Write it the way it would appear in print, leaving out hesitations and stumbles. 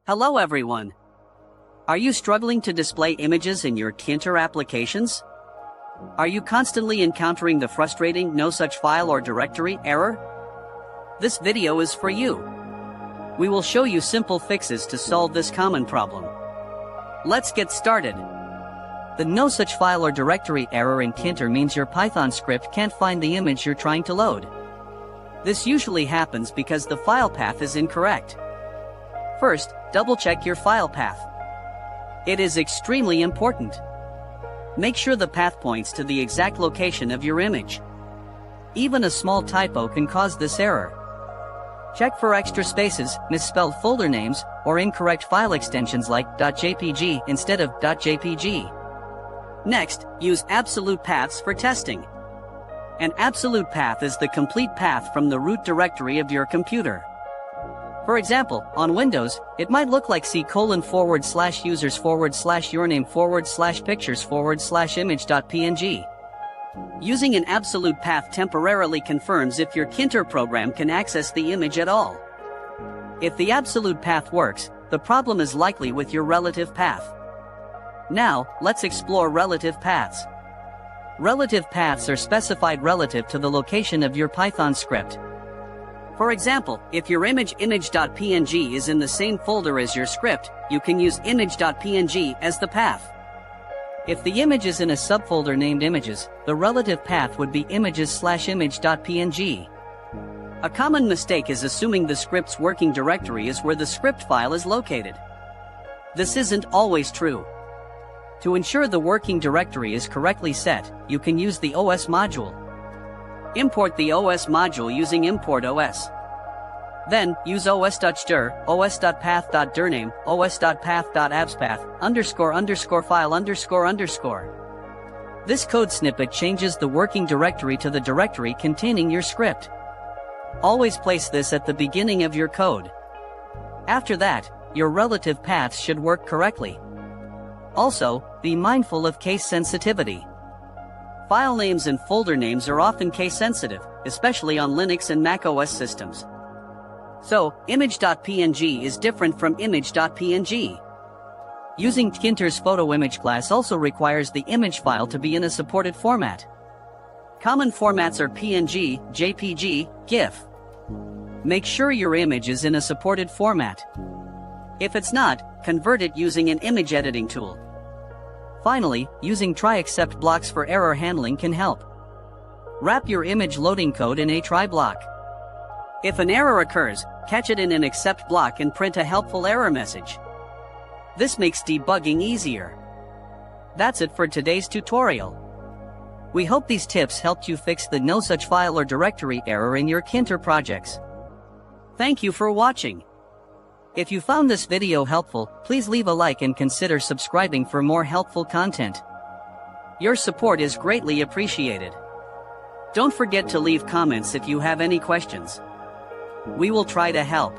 Hello everyone. Are you struggling to display images in your Tkinter applications? Are you constantly encountering the frustrating no such file or directory error? This video is for you. We will show you simple fixes to solve this common problem. Let's get started. The no such file or directory error in Tkinter means your Python script can't find the image you're trying to load. This usually happens because the file path is incorrect. First, double-check your file path. It is extremely important. Make sure the path points to the exact location of your image. Even a small typo can cause this error. Check for extra spaces, misspelled folder names, or incorrect file extensions like .jpg instead of .jpg. Next, use absolute paths for testing. An absolute path is the complete path from the root directory of your computer. For example, on Windows, it might look like c:/users/yourname/pictures/image.png. Using an absolute path temporarily confirms if your Tkinter program can access the image at all. If the absolute path works, the problem is likely with your relative path. Now, let's explore relative paths. Relative paths are specified relative to the location of your Python script. For example, if your image.png is in the same folder as your script, you can use image.png as the path. If the image is in a subfolder named images, the relative path would be images/image.png. A common mistake is assuming the script's working directory is where the script file is located. This isn't always true. To ensure the working directory is correctly set, you can use the OS module. Import the OS module using import os. Then, use os.dir, os.path.join, os.path.join, __file__. This code snippet changes the working directory to the directory containing your script. Always place this at the beginning of your code. After that, your relative paths should work correctly. Also, be mindful of case sensitivity. File names and folder names are often case-sensitive, especially on Linux and Mac OS systems. So, image.png is different from image.png. Using Tkinter's PhotoImage class also requires the image file to be in a supported format. Common formats are PNG, JPG, GIF. Make sure your image is in a supported format. If it's not, convert it using an image editing tool. Finally, using try except blocks for error handling can help. Wrap your image loading code in a try block. If an error occurs, catch it in an except block and print a helpful error message. This makes debugging easier. That's it for today's tutorial. We hope these tips helped you fix the no such file or directory error in your Tkinter projects. Thank you for watching. If you found this video helpful, please leave a like and consider subscribing for more helpful content. Your support is greatly appreciated. Don't forget to leave comments if you have any questions. We will try to help.